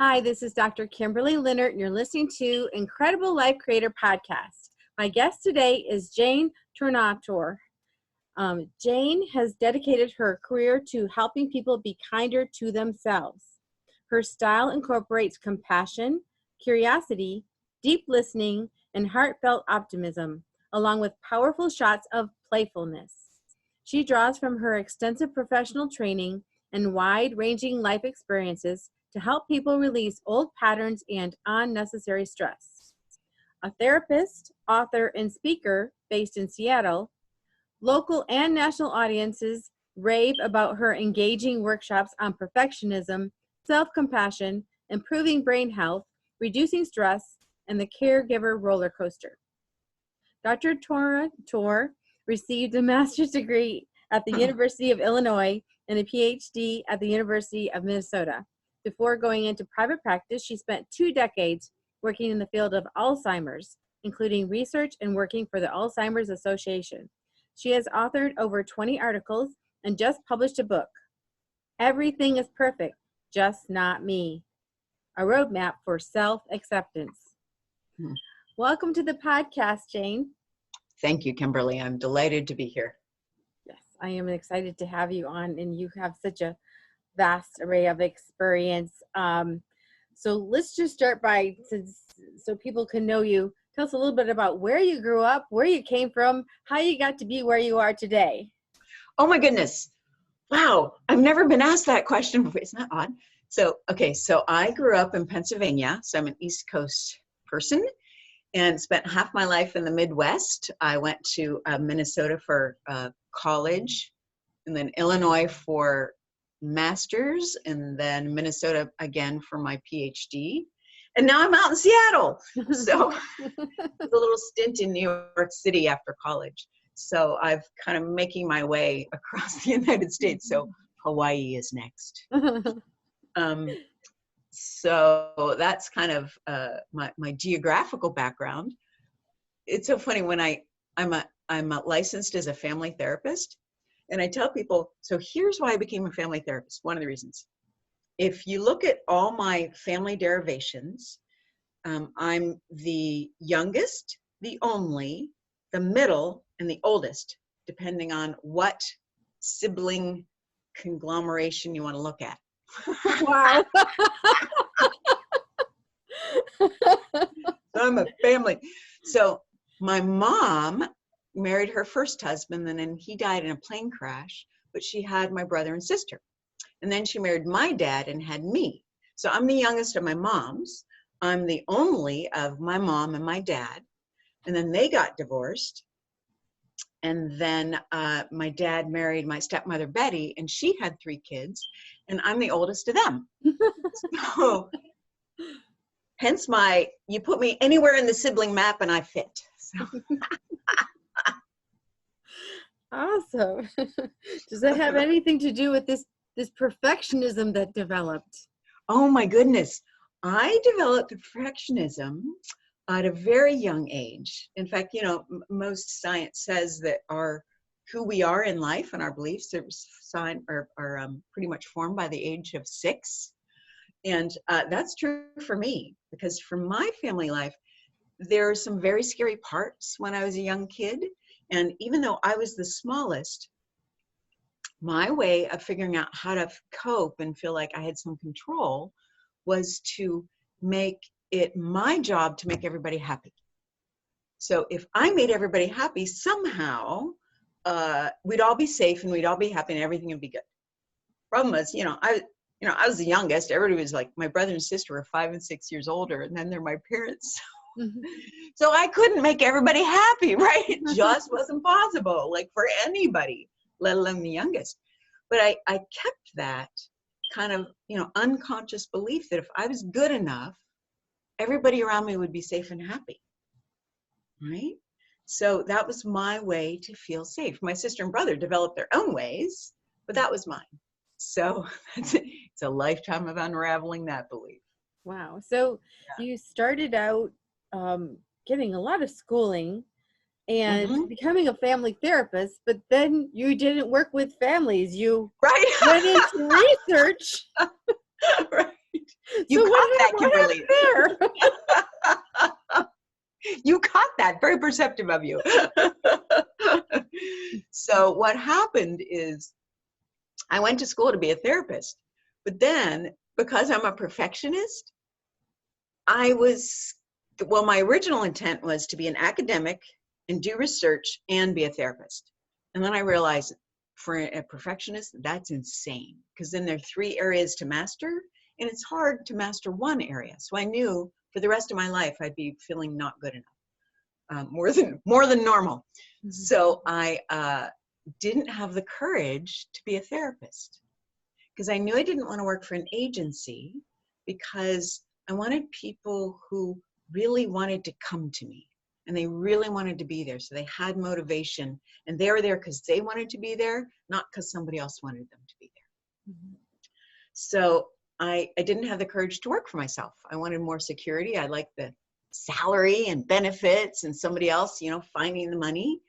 Hi, this is Dr. Kimberley Linert, and you're listening to Incredible Life Creator Podcast. My guest today is Jane Tornatore. Jane has dedicated her career to helping people be kinder to themselves. Her style incorporates compassion, curiosity, deep listening, and heartfelt optimism, along with powerful shots of playfulness. She draws from her extensive professional training and wide-ranging life experiences to help people release old patterns and unnecessary stress. A therapist, author, and speaker based in Seattle, local and national audiences rave about her engaging workshops on perfectionism, self-compassion, improving brain health, reducing stress, and the Caregiver Rollercoaster. Dr. Tornatore received a master's degree at the University of Illinois and a PhD at the University of Minnesota. Before going into private practice, she spent 2 decades working in the field of Alzheimer's, including research and working for the Alzheimer's Association. She has authored over 20 articles and just published a book, Everything is Perfect, Just Not Me, a roadmap for self-acceptance. Welcome to the podcast, Jane. Thank you, Kimberly. I'm delighted to be here. Yes, I am excited to have you on, and you have such a vast array of experience. So let's just start by, so people can know you, tell us a little bit about where you grew up, where you came from, how you got to be where you are today. Oh my goodness. Wow. I've never been asked that question before. Isn't that odd? So I grew up in Pennsylvania. So I'm an East Coast person and spent half my life in the Midwest. I went to Minnesota for college, and then Illinois for master's, and then Minnesota again for my PhD. And now I'm out in Seattle. So a little stint in New York City after college. So I've kind of making my way across the United States. So Hawaii is next. So that's kind of my geographical background. It's so funny when I'm licensed as a family therapist, and I tell people, so here's why I became a family therapist. One of the reasons, if you look at all my family derivations, I'm the youngest, the only, the middle, and the oldest, depending on what sibling conglomeration you want to look at. Wow. I'm a family. So my mom married her first husband, and then he died in a plane crash, but she had my brother and sister. And then she married my dad and had me. So I'm the youngest of my moms. I'm the only of my mom and my dad. And then they got divorced. And then my dad married my stepmother, Betty, and she had 3 kids. And I'm the oldest of them. So hence you put me anywhere in the sibling map and I fit. So. Awesome. Does that have anything to do with this perfectionism that developed? Oh my goodness. I developed perfectionism at a very young age. In fact, most science says that who we are in life and our beliefs are pretty much formed by the age of 6. And that's true for me, because from my family life, there are some very scary parts when I was a young kid. And even though I was the smallest, my way of figuring out how to cope and feel like I had some control was to make it my job to make everybody happy. So if I made everybody happy, somehow we'd all be safe and we'd all be happy and everything would be good. Problem was, I was the youngest. Everybody was like, my brother and sister were 5 and 6 years older, and then they're my parents. So I couldn't make everybody happy, right? It just wasn't possible, like for anybody, let alone the youngest. But I kept that kind of, unconscious belief that if I was good enough, everybody around me would be safe and happy, right? So that was my way to feel safe. My sister and brother developed their own ways, but that was mine. So it's a lifetime of unraveling that belief. Wow. So you started out getting a lot of schooling and becoming a family therapist, but then you didn't work with families. You went into research. Right. You So caught that, what Kimberly. happened there? You caught that. Very perceptive of you. So what happened is I went to school to be a therapist, but then because I'm a perfectionist, my original intent was to be an academic and do research and be a therapist. And then I realized for a perfectionist, that's insane, because then there are 3 areas to master, and it's hard to master one area. So I knew for the rest of my life, I'd be feeling not good enough, more than normal. Mhm. So I didn't have the courage to be a therapist, because I knew I didn't want to work for an agency, because I wanted people who really wanted to come to me and they really wanted to be there. So they had motivation and they were there because they wanted to be there, not because somebody else wanted them to be there. Mhm. So I didn't have the courage to work for myself. I wanted more security. I liked the salary and benefits and somebody else, finding the money.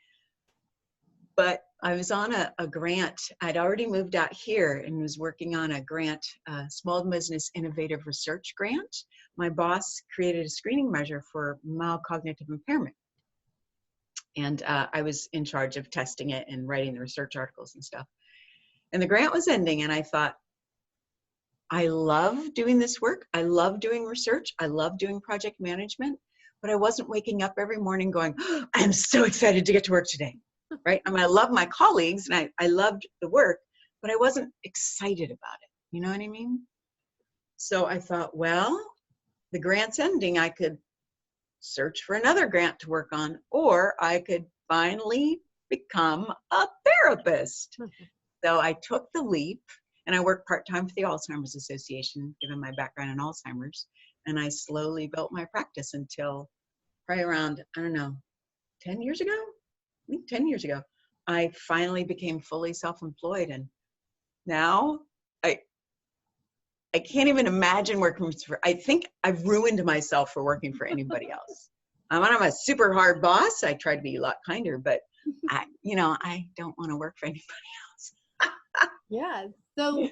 But I was on a grant. I'd already moved out here and was working on a grant, small business innovative research grant. My boss created a screening measure for mild cognitive impairment. And I was in charge of testing it and writing the research articles and stuff. And the grant was ending, and I thought, I love doing this work. I love doing research. I love doing project management, but I wasn't waking up every morning going, oh, I'm so excited to get to work today. Right? I mean, I love my colleagues and I loved the work, but I wasn't excited about it. You know what I mean? So I thought, well, the grant's ending. I could search for another grant to work on, or I could finally become a therapist. So I took the leap, and I worked part-time for the Alzheimer's Association, given my background in Alzheimer's. And I slowly built my practice until probably around, 10 years ago. I think 10 years ago, I finally became fully self-employed, and now I can't even imagine working for, I think I've ruined myself for working for anybody else. I'm a super hard boss. I try to be a lot kinder, but I don't want to work for anybody else. Yeah. So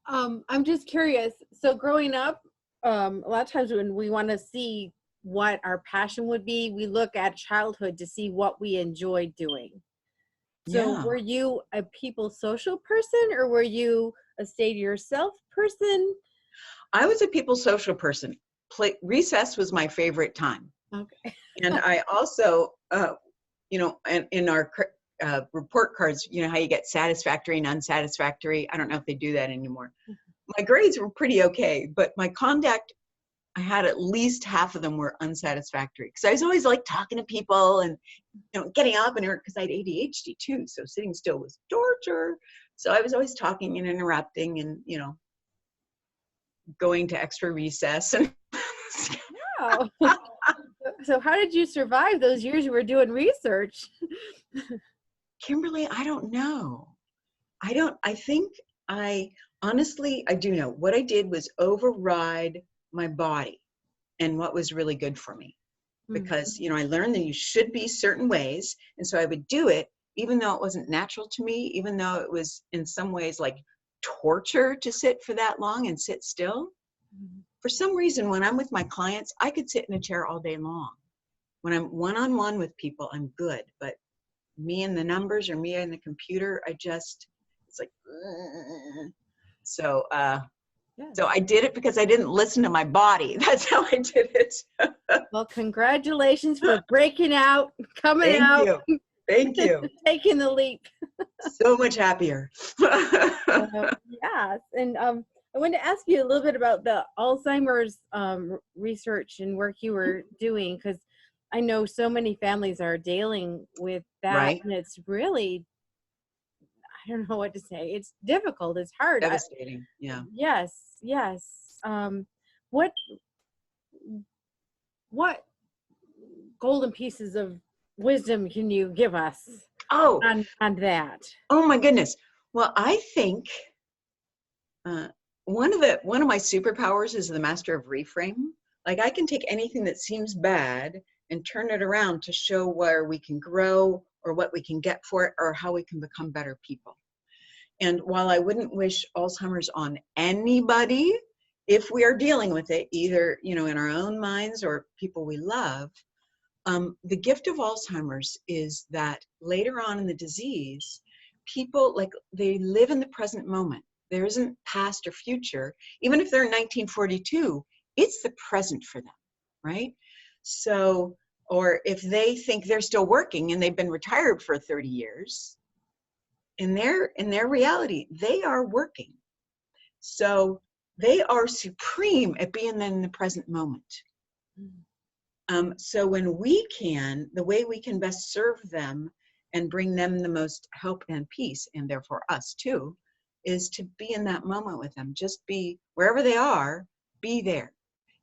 I'm just curious. So growing up, a lot of times when we want to see what our passion would be, we look at childhood to see what we enjoyed doing. So Yeah. were you a people social person, or were you a stay to yourself person? I was a people social person. Recess was my favorite time. Okay. And I also, and in our report cards, how you get satisfactory and unsatisfactory. I don't know if they do that anymore. My grades were pretty okay, but my conduct, I had at least half of them were unsatisfactory, because I was always like talking to people and getting up and because I had ADHD too, so sitting still was torture. So I was always talking and interrupting and going to extra recess and Wow. So how did you survive those years you were doing research? Kimberly, I don't know. I think honestly, I do know. What I did was override my body and what was really good for me. Because, I learned that you should be certain ways. And so I would do it, even though it wasn't natural to me, even though it was in some ways like torture to sit for that long and sit still. For some reason, when I'm with my clients, I could sit in a chair all day long. When I'm one-on-one with people, I'm good. But me and the numbers or me and the computer, it's like, ugh. So I did it because I didn't listen to my body. That's how I did it. Well, congratulations for breaking out, coming out. Thank you. Taking the leap. So much happier. Yes. And I wanted to ask you a little bit about the Alzheimer's research and work you were doing, because I know so many families are dealing with that. Right. And it's really, I don't know what to say. It's difficult. It's hard. Devastating. Yeah. Yes. What golden pieces of wisdom can you give us on that? Oh my goodness. Well, I think one of my superpowers is the master of reframe. Like, I can take anything that seems bad and turn it around to show where we can grow or what we can get for it or how we can become better people. And while I wouldn't wish Alzheimer's on anybody, if we are dealing with it, either, you know, in our own minds or people we love, the gift of Alzheimer's is that later on in the disease, people, like, they live in the present moment. There isn't past or future. Even if they're in 1942, it's the present for them, right? So, or if they think they're still working and they've been retired for 30 years, in their reality, they are working. So they are supreme at being in the present moment. So when we can, the way we can best serve them and bring them the most help and peace, and therefore us too, is to be in that moment with them. Just be wherever they are, be there,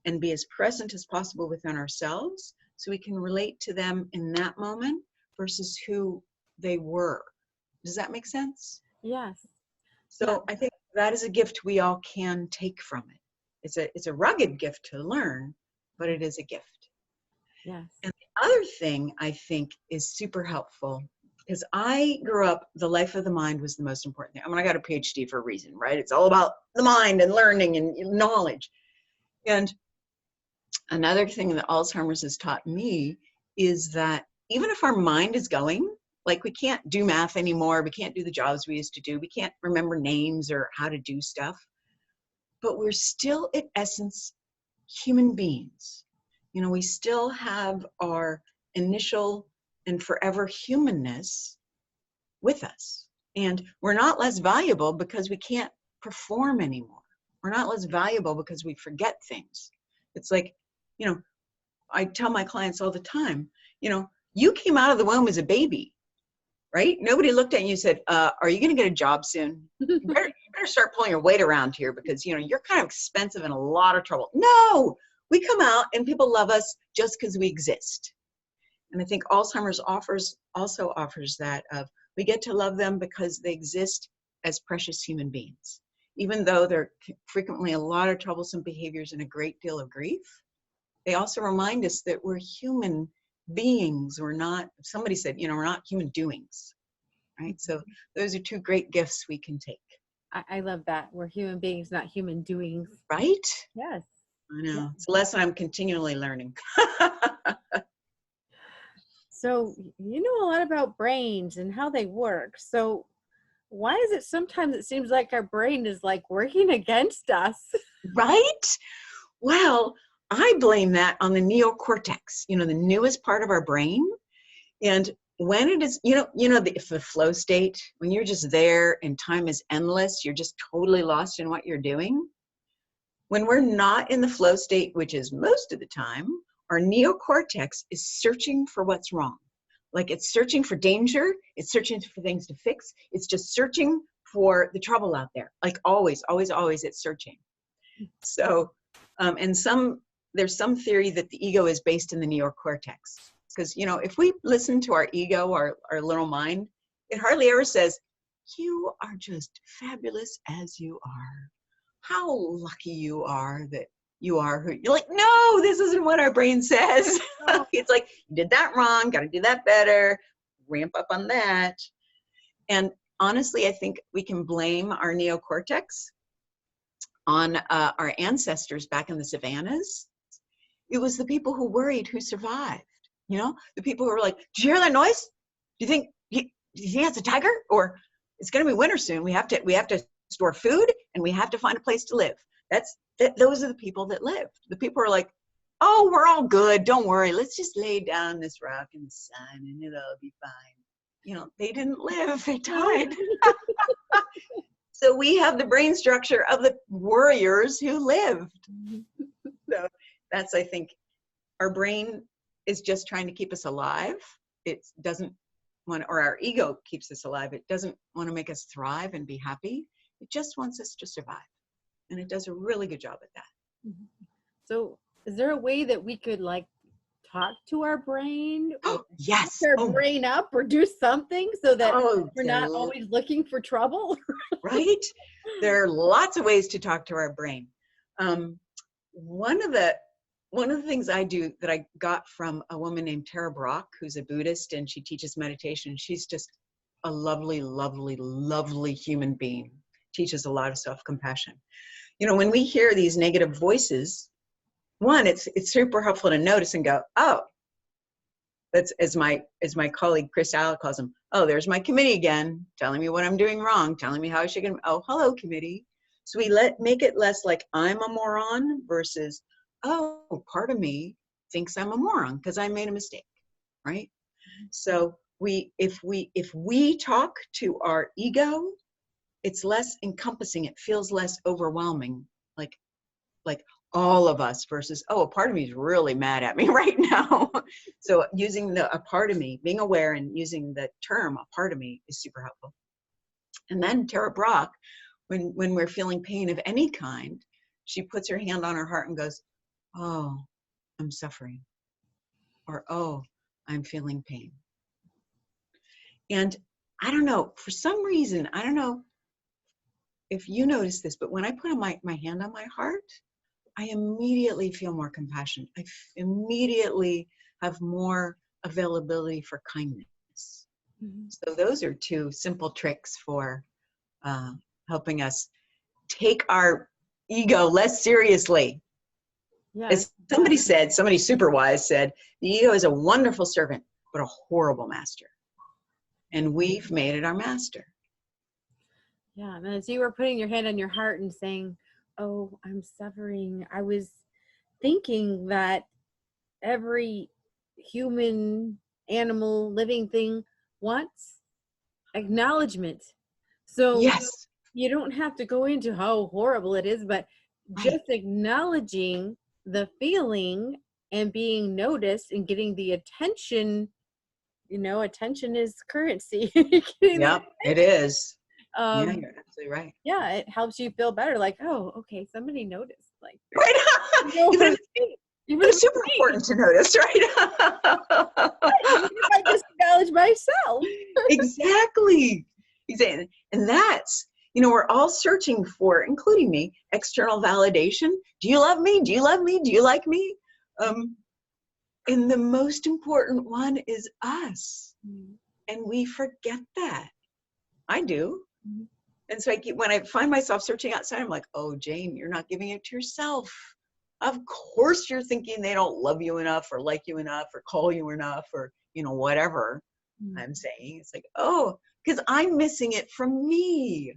and be as present as possible within ourselves so we can relate to them in that moment versus who they were. Does that make sense? Yes. So Yeah. I think that is a gift we all can take from it. It's a rugged gift to learn, but it is a gift. Yes. And the other thing I think is super helpful, because I grew up, the life of the mind was the most important thing. I mean, I got a PhD for a reason, right? It's all about the mind and learning and knowledge. And another thing that Alzheimer's has taught me is that even if our mind is going, like, we can't do math anymore, we can't do the jobs we used to do, we can't remember names or how to do stuff, but we're still at essence human beings. You know, we still have our initial and forever humanness with us. And we're not less valuable because we can't perform anymore. We're not less valuable because we forget things. It's like, you know, I tell my clients all the time, you know, you came out of the womb as a baby, right? Nobody looked at you and said, are you going to get a job soon? You better start pulling your weight around here because, you know, you're kind of expensive and a lot of trouble. No, we come out and people love us just because we exist. And I think Alzheimer's also offers that of, we get to love them because they exist as precious human beings. Even though there are frequently a lot of troublesome behaviors and a great deal of grief, they also remind us that we're human beings. We're not, somebody said, you know, we're not human doings, right? So those are two great gifts we can take. I love that. We're human beings, not human doings. Right? Yes. I know. It's a lesson I'm continually learning. So you know a lot about brains and how they work. So why is it sometimes it seems like our brain is like working against us? Right? Well, I blame that on the neocortex, you know, the newest part of our brain. And when it is, the flow state, when you're just there and time is endless, you're just totally lost in what you're doing. When we're not in the flow state, which is most of the time, our neocortex is searching for what's wrong. Like, it's searching for danger, it's searching for things to fix, it's just searching for the trouble out there. Like, always, always, always, it's searching. So, there's some theory that the ego is based in the neocortex. Because, you know, if we listen to our ego, our little mind, it hardly ever says, you are just fabulous as you are. How lucky you are that you are who you're. Like, no, this isn't what our brain says. It's like, you did that wrong, got to do that better, ramp up on that. And honestly, I think we can blame our neocortex on our ancestors back in the savannas. It was the people who worried who survived. You know, the people who were like, did you hear that noise? Do you think it's a tiger? Or it's going to be winter soon. We have to store food and we have to find a place to live. Those are the people that lived. The people are like, oh, we're all good. Don't worry. Let's just lay down this rock in the sun and it'll be fine. You know, they didn't live. They died. So we have the brain structure of the warriors who lived. So that's, I think, our brain is just trying to keep us alive. It doesn't want, or our ego keeps us alive. It doesn't want to make us thrive and be happy. It just wants us to survive. And it does a really good job at that. So is there a way that we could like talk to our brain? Or yes. Our brain up or do something so that we're not dear. always looking for trouble? Right? There are lots of ways to talk to our brain. One of the things I do that I got from a woman named Tara Brach, who's a Buddhist, and she teaches meditation. She's just a lovely, lovely, lovely human being. Teaches a lot of self-compassion. You know, when we hear these negative voices, one, it's super helpful to notice and go, oh, that's as my colleague Chris Allen calls them. Oh, there's my committee again, telling me what I'm doing wrong, telling me how I should get. Oh, hello, committee. So we make it less like I'm a moron versus, oh, part of me thinks I'm a moron because I made a mistake, right? So if we talk to our ego, it's less encompassing. It feels less overwhelming, like all of us versus, oh, a part of me is really mad at me right now. So using a part of me, being aware and using the term a part of me is super helpful. And then Tara Brach, when we're feeling pain of any kind, she puts her hand on her heart and goes, oh, I'm suffering. Or, oh, I'm feeling pain. And I don't know, for some reason, I don't know if you notice this, but when I put my hand on my heart, I immediately feel more compassion. I immediately have more availability for kindness. Mm-hmm. So those are two simple tricks for helping us take our ego less seriously. Yeah. As somebody said, somebody super wise said, the ego is a wonderful servant, but a horrible master. And we've made it our master. Yeah, and as you were putting your hand on your heart and saying, oh, I'm suffering, I was thinking that every human, animal, living thing wants acknowledgement. So yes, you don't have to go into how horrible it is, but just acknowledging the feeling and being noticed and getting the attention, you know, attention is currency. Yep, it is. Yeah, you're absolutely right. Yeah, it helps you feel better. Like, oh, okay, somebody noticed. Like, right. It's super important to notice, right? Even if I just acknowledge myself. Exactly. And that's, you know, we're all searching for, including me, external validation. Do you love me? Do you love me? Do you like me? And the most important one is us. And we forget that. I do. And so when I find myself searching outside, I'm like, oh, Jane, you're not giving it to yourself. Of course you're thinking they don't love you enough or like you enough or call you enough or, you know, whatever I'm saying. It's like, oh, because I'm missing it from me.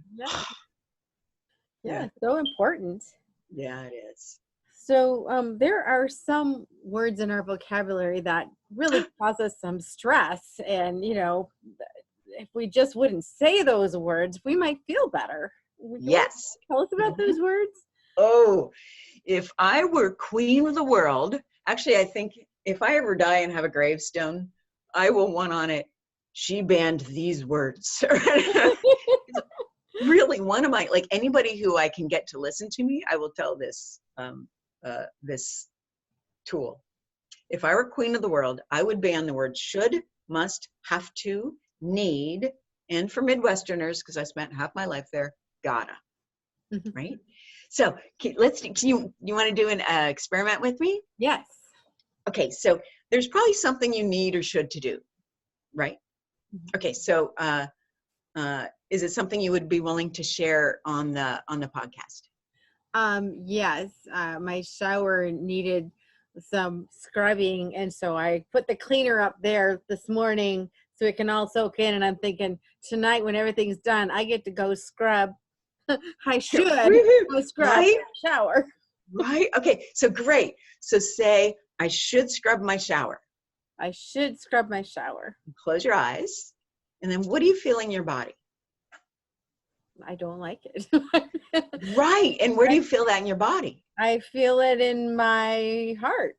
Yeah, so important. Yeah, it is. So there are some words in our vocabulary that really cause us some stress. And, you know, if we just wouldn't say those words, we might feel better. Yes. Tell us about those words. Oh, if I were queen of the world, actually, I think if I ever die and have a gravestone, I will want on it, she banned these words. Really, one of my, like anybody who I can get to listen to me, I will tell this, this tool. If I were queen of the world, I would ban the word should, must, have to, need, and for Midwesterners, because I spent half my life there, gotta, right? So let's, you want to do an experiment with me? Yes. Okay, so there's probably something you need or should to do, right? Okay, so is it something you would be willing to share on the podcast? Yes, my shower needed some scrubbing, and so I put the cleaner up there this morning so it can all soak in, and I'm thinking tonight when everything's done, I get to go scrub. I should go scrub right? my shower. Right? Okay, so great. So say, I should scrub my shower. I should scrub my shower. Close your eyes. And then what do you feel in your body? I don't like it. Right. And where do you feel that in your body? I feel it in my heart.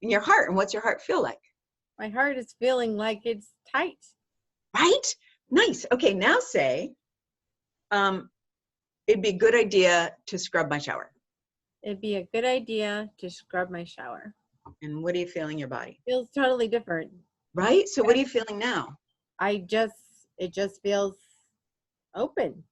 In your heart. And what's your heart feel like? My heart is feeling like it's tight. Right? Nice. Okay, now say, it'd be a good idea to scrub my shower. It'd be a good idea to scrub my shower. And what do you feel in your body? Feels totally different. Right? So what are you feeling now? It just feels open.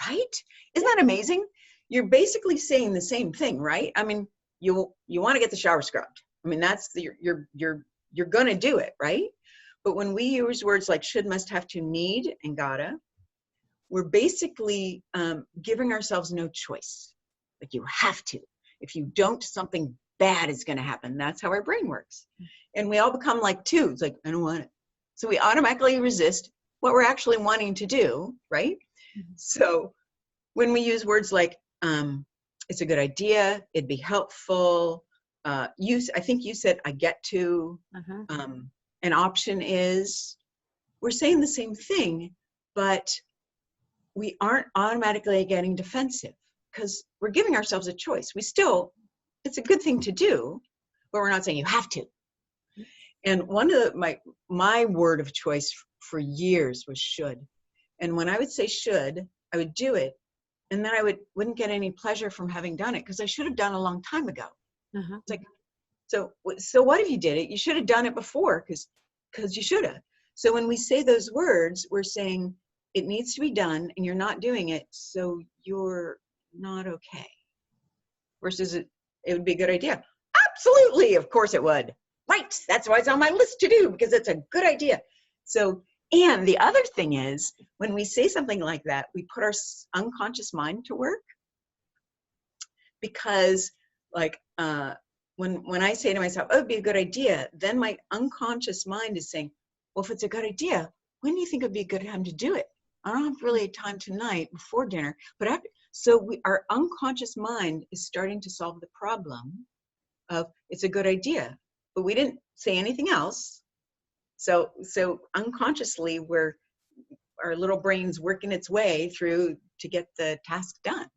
Right? Isn't that amazing? You're basically saying the same thing, right? I mean, you want to get the shower scrubbed. I mean, that's you're going to do it, right? But when we use words like should, must, have to, need, and gotta, we're basically giving ourselves no choice. Like you have to. If you don't, something bad is going to happen. That's how our brain works. And we all become like two. It's like, I don't want it. So we automatically resist what we're actually wanting to do, right? So when we use words like, it's a good idea, it'd be helpful, I think you said, I get to, an option is, we're saying the same thing, but we aren't automatically getting defensive because we're giving ourselves a choice. It's a good thing to do, but we're not saying you have to. And one of my word of choice for years was should. And when I would say should, I would do it, and then I wouldn't get any pleasure from having done it because I should have done a long time ago. It's like, so what if you did it? You should have done it before because you should have. So when we say those words, we're saying it needs to be done and you're not doing it, so you're not okay. Versus it would be a good idea. Absolutely, of course it would. Right, that's why it's on my list to do, because it's a good idea. So, and the other thing is, when we say something like that, we put our unconscious mind to work. Because like, when I say to myself, oh, it'd be a good idea, then my unconscious mind is saying, well, if it's a good idea, when do you think it'd be a good time to do it? I don't have really time tonight before dinner, but after. So our unconscious mind is starting to solve the problem of it's a good idea, but we didn't say anything else. So unconsciously, our little brain's working its way through to get the task done.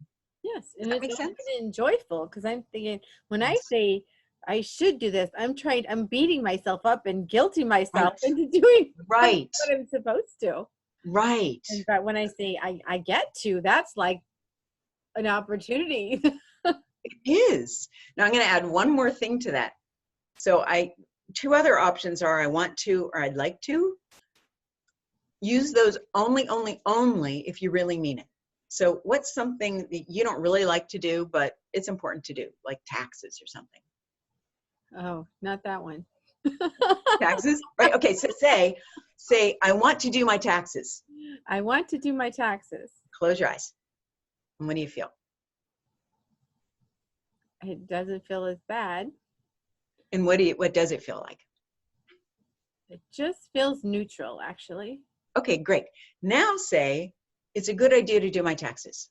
Yes, and it's open and joyful, because I'm thinking, when I say I should do this, I'm beating myself up and guilting myself into doing what I'm supposed to. Right. But when I say I get to, that's like an opportunity. It is. Now I'm going to add one more thing to that. So two other options are I want to or I'd like to. Use those only if you really mean it. So what's something that you don't really like to do, but it's important to do, like taxes or something? Oh, not that one. Taxes? Right. Okay. So say, I want to do my taxes. I want to do my taxes. Close your eyes. And what do you feel? It doesn't feel as bad. And what does it feel like? It just feels neutral, actually. Okay, great. Now say, it's a good idea to do my taxes.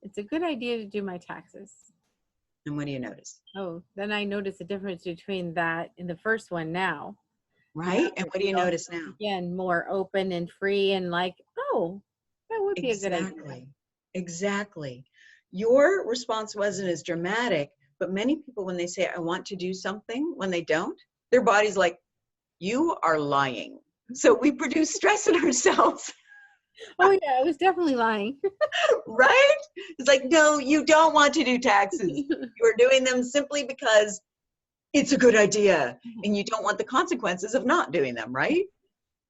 It's a good idea to do my taxes. And what do you notice? Oh, then I notice a difference between that and the first one now. Right? And what do you notice now? Again, more open and free and like, oh, that would be a good idea. Exactly. Your response wasn't as dramatic, but many people, when they say, I want to do something, when they don't, their body's like, you are lying. So we produce stress in ourselves. Oh yeah, I was definitely lying. Right? It's like, no, you don't want to do taxes. You're doing them simply because it's a good idea and you don't want the consequences of not doing them, right?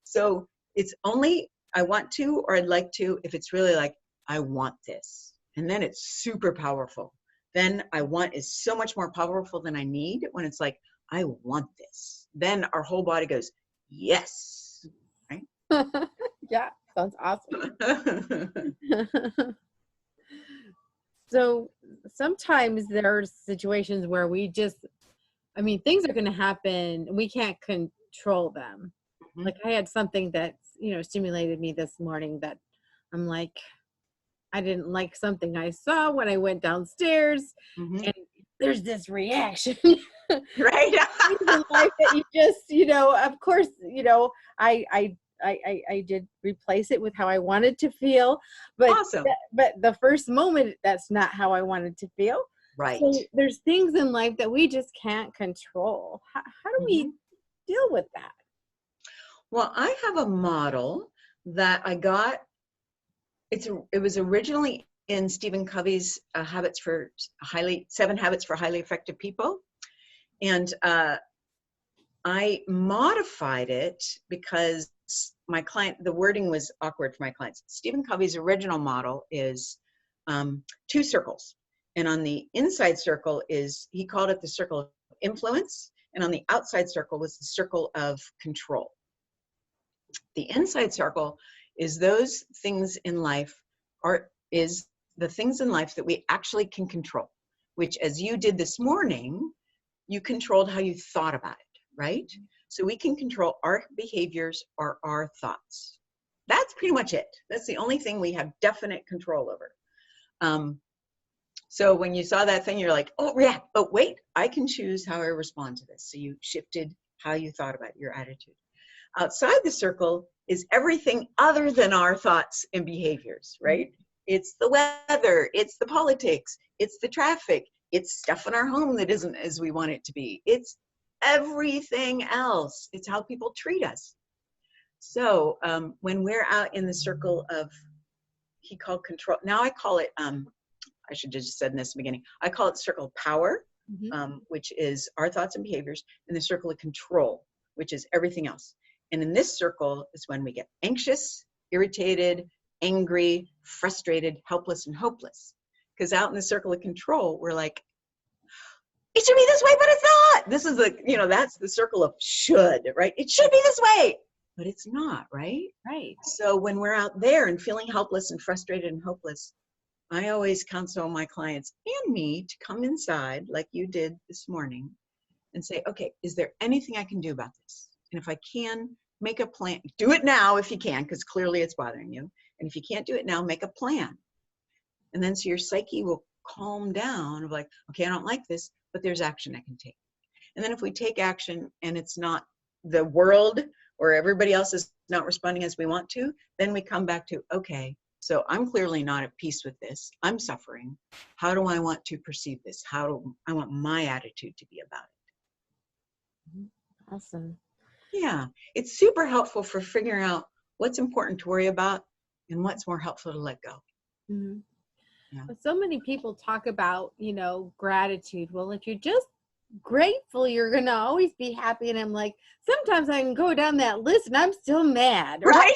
So it's only I want to or I'd like to if it's really like, I want this. And then it's super powerful. Then I want is so much more powerful than I need when it's like, I want this. Then our whole body goes, yes. Right? Yeah, sounds awesome. So sometimes there's situations where things are going to happen and we can't control them. Mm-hmm. Like I had something that, stimulated me this morning that I'm like, I didn't like something I saw when I went downstairs, and there's this reaction. Right. In life that you just, of course, I did replace it with how I wanted to feel, but awesome. But the first moment, that's not how I wanted to feel. Right. So there's things in life that we just can't control. How do we deal with that? Well, I have a model that I got. It was originally in Stephen Covey's 7 Habits for Highly Effective People. And I modified it because the wording was awkward for my clients. Stephen Covey's original model is 2 circles. And on the inside circle he called it the circle of influence. And on the outside circle was the circle of control. The inside circle is those things in life is the things in life that we actually can control, which, as you did this morning, you controlled how you thought about it, right? So we can control our behaviors or our thoughts. That's pretty much it. That's the only thing we have definite control over. So when you saw that thing, you're like, oh, react. But wait, I can choose how I respond to this. So you shifted how you thought about your attitude. Outside the circle is everything other than our thoughts and behaviors, right? It's the weather, it's the politics, it's the traffic, it's stuff in our home that isn't as we want it to be. It's everything else. It's how people treat us. So when we're out in the circle of, he called control, now I call it, I should have just said in this beginning, I call it circle of power, which is our thoughts and behaviors, and the circle of control, which is everything else. And in this circle is when we get anxious, irritated, angry, frustrated, helpless, and hopeless. Because out in the circle of control, we're like, it should be this way, but it's not. This is the, you know, that's the circle of should, right? It should be this way, but it's not, right? Right. So when we're out there and feeling helpless and frustrated and hopeless, I always counsel my clients and me to come inside like you did this morning and say, okay, is there anything I can do about this? And if I can, make a plan. Do it now if you can, because clearly it's bothering you. And if you can't do it now, make a plan. And then so your psyche will calm down of like, okay, I don't like this, but there's action I can take. And then if we take action and it's not the world or everybody else is not responding as we want to, then we come back to, okay, so I'm clearly not at peace with this. I'm suffering. How do I want to perceive this? How do I want my attitude to be about it? Awesome. Yeah, it's super helpful for figuring out what's important to worry about and what's more helpful to let go. Mm-hmm. Yeah. But so many people talk about, you know, gratitude. Well, if you're just grateful, you're going to always be happy. And I'm like, sometimes I can go down that list and I'm still mad. Right?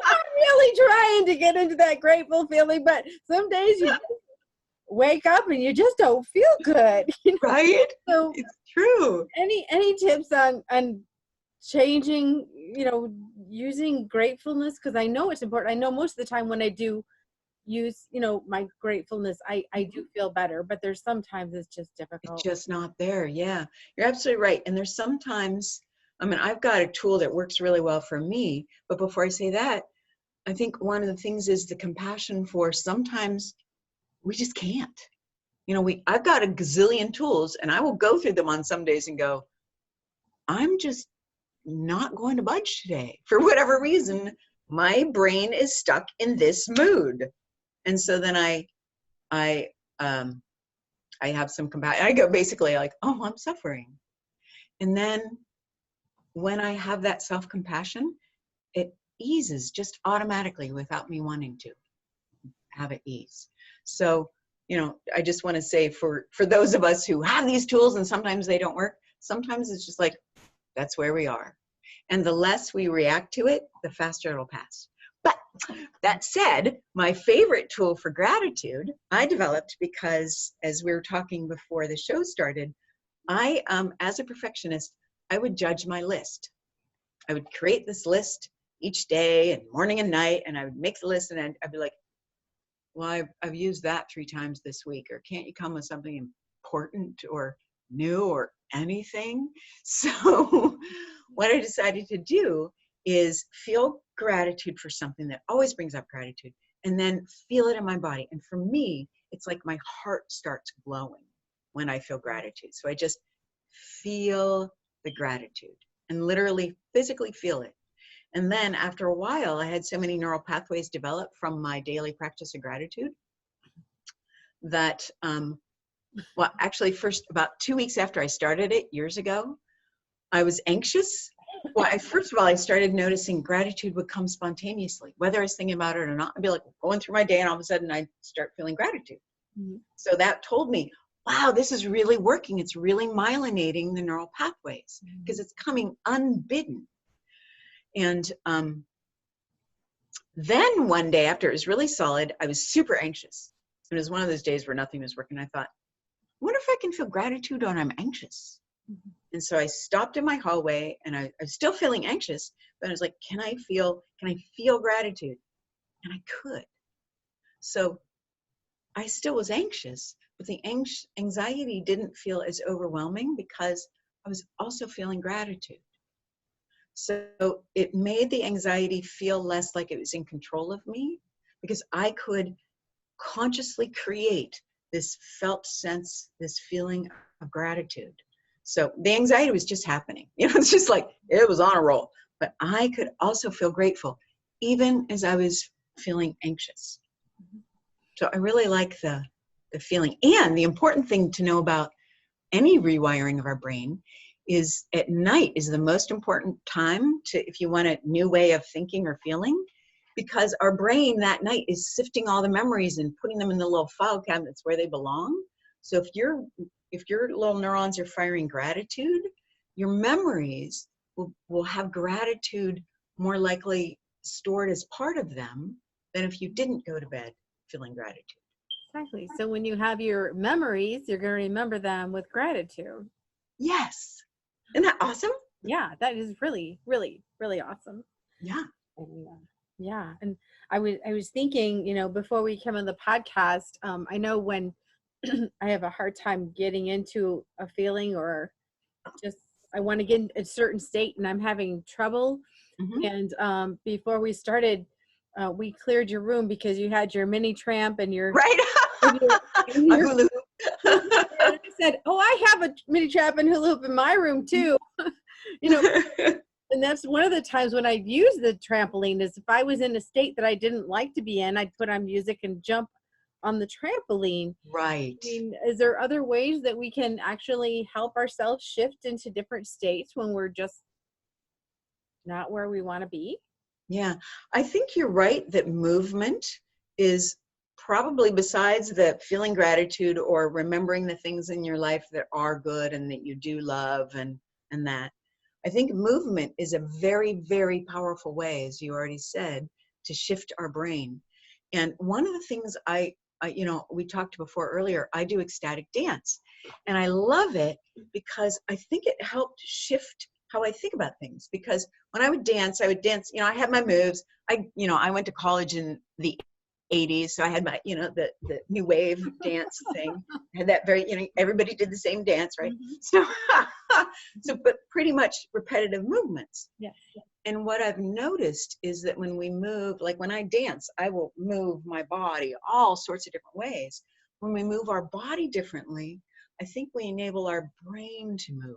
I'm really trying to get into that grateful feeling, but some days you wake up and you just don't feel good. You know? Right? So It's true. any tips on changing, you know, using gratefulness? Because I know it's important. I know most of the time when I do use, you know, my gratefulness, I do feel better, but there's sometimes it's just difficult. It's just not there. Yeah, you're absolutely right. And there's sometimes, I mean, I've got a tool that works really well for me, but before I say that, I think one of the things is the compassion for sometimes we just can't. You know, I've got a gazillion tools and I will go through them on some days and go, I'm just not going to budge today. For whatever reason, my brain is stuck in this mood. And so then I have some compassion. I go basically like, oh, I'm suffering. And then when I have that self-compassion, it eases just automatically without me wanting to have it ease. So, you know, I just want to say for those of us who have these tools and sometimes they don't work, sometimes it's just like, that's where we are. And the less we react to it, the faster it'll pass. But that said, my favorite tool for gratitude, I developed because as we were talking before the show started, I, as a perfectionist, I would judge my list. I would create this list each day and morning and night, and I would make the list and I'd be like, well, I've used that 3 times this week, or can't you come with something important or new or anything? So what I decided to do is feel gratitude for something that always brings up gratitude and then feel it in my body. And for me, it's like my heart starts glowing when I feel gratitude. So I just feel the gratitude and literally physically feel it. And then after a while, I had so many neural pathways develop from my daily practice of gratitude that, well, actually first about 2 weeks after I started it years ago, I was anxious. Well, first of all, I started noticing gratitude would come spontaneously, whether I was thinking about it or not. I'd be like going through my day and all of a sudden I'd start feeling gratitude. Mm-hmm. So that told me, wow, this is really working. It's really myelinating the neural pathways because it's coming unbidden. And then one day after it was really solid, I was super anxious. It was one of those days where nothing was working. I thought, I wonder if I can feel gratitude when I'm anxious. Mm-hmm. And so I stopped in my hallway and I was still feeling anxious, but I was like, can I feel gratitude? And I could. So I still was anxious, but the anxiety didn't feel as overwhelming because I was also feeling gratitude. So it made the anxiety feel less like it was in control of me because I could consciously create this felt sense, this feeling of gratitude. So the anxiety was just happening. It's just like it was on a roll. But I could also feel grateful, even as I was feeling anxious. So I really like the feeling. And the important thing to know about any rewiring of our brain is at night is the most important time if you want a new way of thinking or feeling, because our brain that night is sifting all the memories and putting them in the little file cabinets where they belong. So if your little neurons are firing gratitude, your memories will have gratitude more likely stored as part of them than if you didn't go to bed feeling gratitude. Exactly. So when you have your memories, you're going to remember them with gratitude. Yes. Isn't that awesome? Yeah, that is really, really, really awesome. Yeah. And, yeah. And I was thinking, before we came on the podcast, I know when I have a hard time getting into a feeling or just I want to get in a certain state and I'm having trouble. Mm-hmm. And before we started, we cleared your room because you had your mini tramp and your Right. and My your hula hoop. and I said, "Oh, I have a mini tramp and hula hoop in my room too." And that's one of the times when I use the trampoline is if I was in a state that I didn't like to be in, I'd put on music and jump on the trampoline. Right. I mean, is there other ways that we can actually help ourselves shift into different states when we're just not where we want to be? Yeah, I think you're right that movement is probably, besides the feeling gratitude or remembering the things in your life that are good and that you do love and that, I think movement is a very, very powerful way, as you already said, to shift our brain. And one of the things we talked before earlier, I do ecstatic dance, and I love it because I think it helped shift how I think about things. Because when I would dance, I had my moves. I went to college in the 80s, so I had my, the new wave dance thing. I had that very, everybody did the same dance, right? Mm-hmm. But pretty much repetitive movements. Yeah. And what I've noticed is that when we move, like when I dance, I will move my body all sorts of different ways. When we move our body differently, I think we enable our brain to move,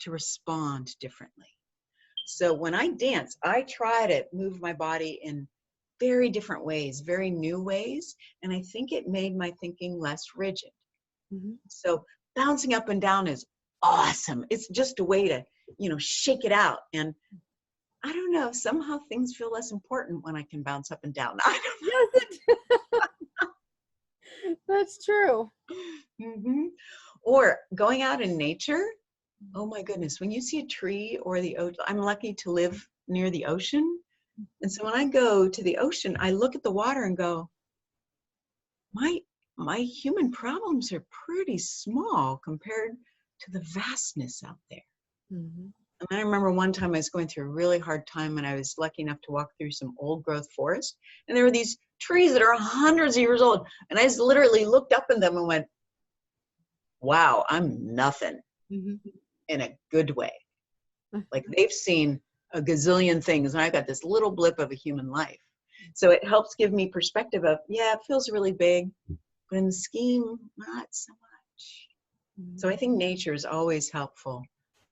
to respond differently. So when I dance, I try to move my body in very different ways, very new ways. And I think it made my thinking less rigid. Mm-hmm. So bouncing up and down is awesome. It's just a way to, shake it out. And I don't know, somehow things feel less important when I can bounce up and down. I don't know. Yes, that's true. Mm-hmm. Or going out in nature. Oh my goodness, when you see a tree or the ocean, I'm lucky to live near the ocean. And so when I go to the ocean, I look at the water and go, my human problems are pretty small compared to the vastness out there. Mm-hmm. And I remember one time I was going through a really hard time and I was lucky enough to walk through some old growth forest. And there were these trees that are hundreds of years old. And I just literally looked up at them and went, wow, I'm nothing. Mm-hmm. In a good way. Like they've seen a gazillion things and I've got this little blip of a human life. So it helps give me perspective of, yeah, it feels really big, but in the scheme, not so much. Mm-hmm. So I think nature is always helpful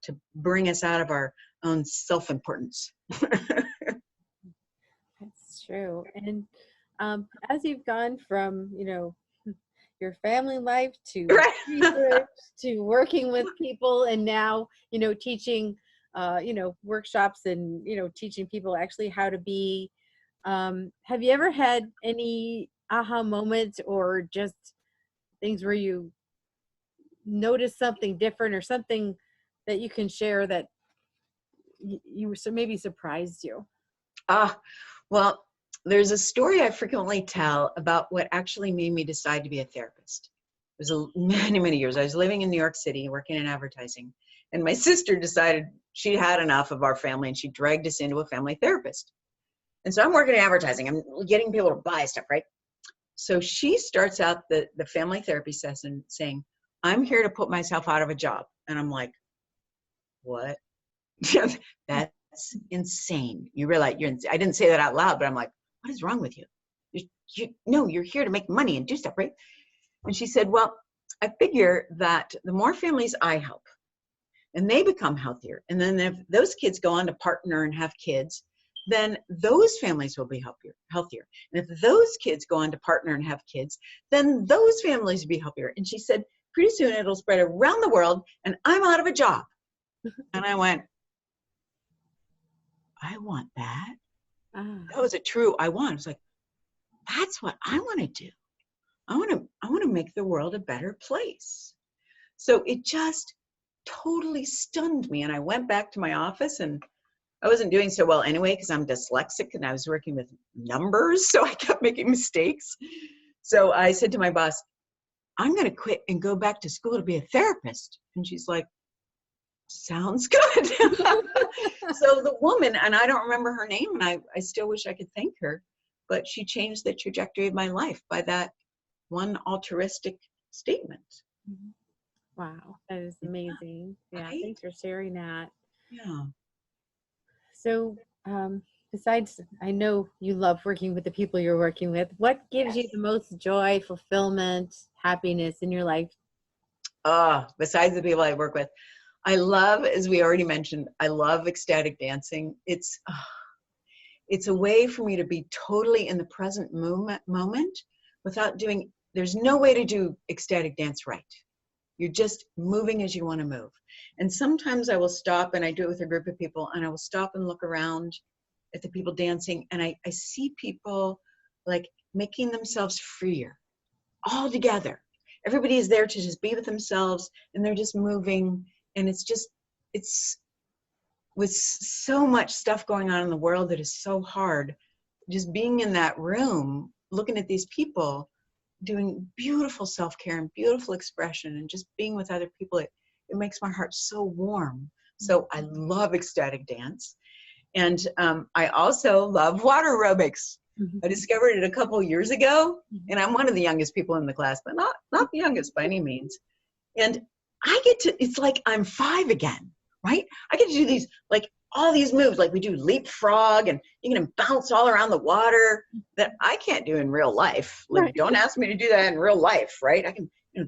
to bring us out of our own self-importance. That's true. And as you've gone from, your family life to Right. research to working with people and now, teaching, workshops and, teaching people actually how to be, have you ever had any aha moments or just things where you noticed something different or something that you can share that you were maybe surprised you? Well, there's a story I frequently tell about what actually made me decide to be a therapist. It was many, many years. I was living in New York City, working in advertising, and my sister decided she had enough of our family, and she dragged us into a family therapist. And so I'm working in advertising. I'm getting people to buy stuff, right? So she starts out the family therapy session saying, I'm here to put myself out of a job. And I'm like, what? That's insane. You realize I didn't say that out loud, but I'm like, what is wrong with you? No, you're here to make money and do stuff, right? And she said, well, I figure that the more families I help and they become healthier, and then if those kids go on to partner and have kids, then those families will be healthier. And if those kids go on to partner and have kids, then those families will be healthier. And she said, pretty soon it'll spread around the world and I'm out of a job. And I went, I want that. That was a true I want. I was like, that's what I want to do. I want to make the world a better place. So it just totally stunned me. And I went back to my office, and I wasn't doing so well anyway because I'm dyslexic and I was working with numbers. So I kept making mistakes. So I said to my boss, I'm going to quit and go back to school to be a therapist. And she's like, sounds good. So the woman, and I don't remember her name, and I still wish I could thank her, but she changed the trajectory of my life by that one altruistic statement. Wow, that is amazing. Yeah, Right? thanks for sharing that. Yeah. So, besides, I know you love working with the people you're working with. What gives you the most joy, fulfillment, happiness in your life? Besides the people I work with, I love, as we already mentioned, I love ecstatic dancing. It's a way for me to be totally in the present moment without doing, there's no way to do ecstatic dance right. You're just moving as you want to move. And sometimes I will stop, and I do it with a group of people, and I will stop and look around at the people dancing, and I see people like making themselves freer all together. Everybody is there to just be with themselves, and they're just moving. And it's with so much stuff going on in the world that is so hard, just being in that room, looking at these people doing beautiful self-care and beautiful expression and just being with other people, it makes my heart so warm. So I love ecstatic dance. And I also love water aerobics. I discovered it a couple years ago, and I'm one of the youngest people in the class, but not the youngest by any means. And I get to, it's like I'm 5 again, right? I get to do these, like all these moves, like we do leapfrog, and you can bounce all around the water that I can't do in real life. Like, right. Don't ask me to do that in real life, right? I can I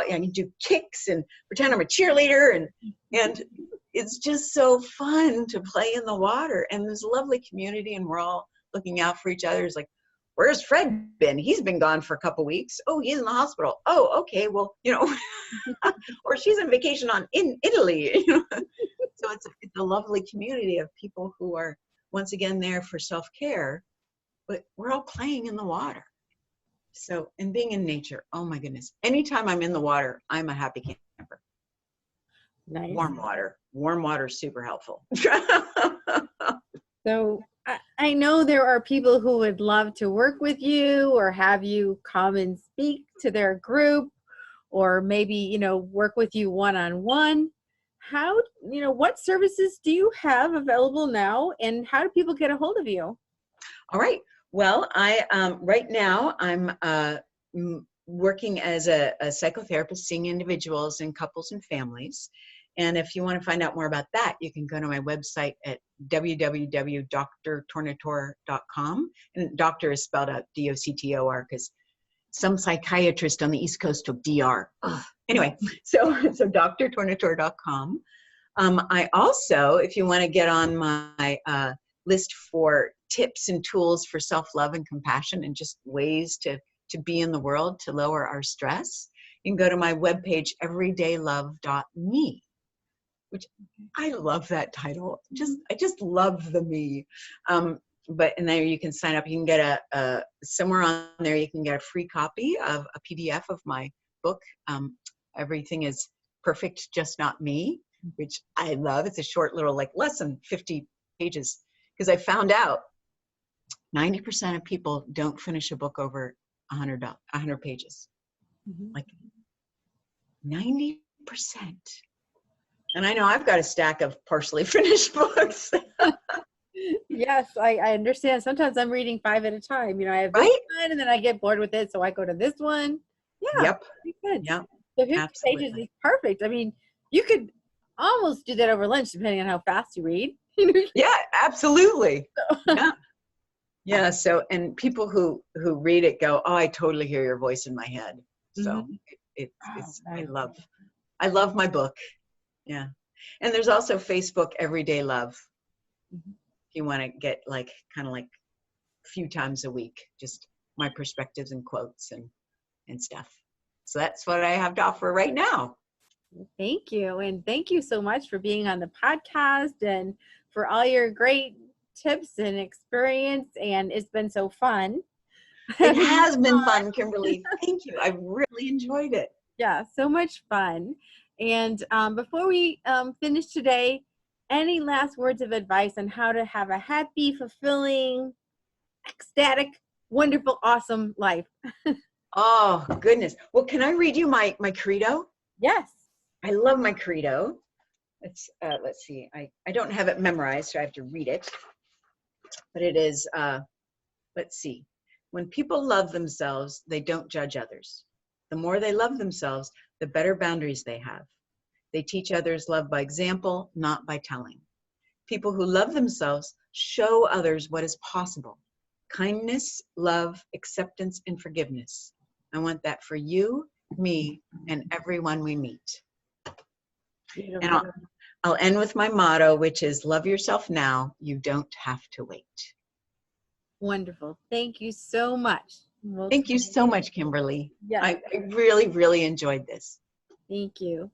can do kicks and pretend I'm a cheerleader, and it's just so fun to play in the water. And there's a lovely community, and we're all looking out for each other. It's like, where's Fred been? He's been gone for a couple weeks. Oh, he's in the hospital. Oh, okay. Well, or she's on vacation in Italy. So it's a lovely community of people who are once again there for self-care, but we're all playing in the water. So, and being in nature, oh my goodness. Anytime I'm in the water, I'm a happy camper. Nice. Warm water is super helpful. So I know there are people who would love to work with you or have you come and speak to their group, or maybe, work with you one-on-one. How, what services do you have available now, and how do people get a hold of you? All right. Well, right now I'm working as a psychotherapist, seeing individuals and couples and families. And if you want to find out more about that, you can go to my website at www.drtornatore.com. And doctor is spelled out D-O-C-T-O-R because some psychiatrist on the East Coast took DR. Anyway, so drtornatore.com. I also, if you want to get on my list for tips and tools for self-love and compassion and just ways to be in the world to lower our stress, you can go to my webpage, everydaylove.me, which I love that title. I just love the me. And there you can sign up. You can get somewhere on there, you can get a free copy of a PDF of my book. Everything is Perfect, Just Not Me, which I love. It's a short little, less than 50 pages, because I found out 90% of people don't finish a book over 100 pages. Like 90%. And I know I've got a stack of partially finished books. Yes, I understand. Sometimes I'm reading 5 at a time. I have this Right? one and then I get bored with it, so I go to this one. Yeah, Yep. makes sense. Yep. So 50 pages Absolutely. is perfect. I mean, you could almost do that over lunch depending on how fast you read. Yeah, absolutely. Yeah. Yeah. So, and people who read it go, "Oh, I totally hear your voice in my head." So Mhm. Oh, I nice. love my book. Yeah. And there's also Facebook Everyday Love. Mhm. If you want to get like kind of like a few times a week, just my perspectives and quotes and stuff. So that's what I have to offer right now. Thank you. And thank you so much for being on the podcast and for all your great tips and experience. And it's been so fun. It has been fun, Kimberly. Thank you. I really enjoyed it. Yeah, so much fun. And before we finish today, any last words of advice on how to have a happy, fulfilling, ecstatic, wonderful, awesome life? Oh, goodness. Well, can I read you my credo? Yes. I love my credo. Let's see. I don't have it memorized, so I have to read it. But it is let's see. When people love themselves, they don't judge others. The more they love themselves, the better boundaries they have. They teach others love by example, not by telling. People who love themselves show others what is possible. Kindness, love, acceptance, and forgiveness. I want that for you, me, and everyone we meet. And Beautiful. I'll end with my motto, which is love yourself now. You don't have to wait. Wonderful. Thank you so much. We'll Thank you so much, Kimberly. yes, I really, really enjoyed this. thank you.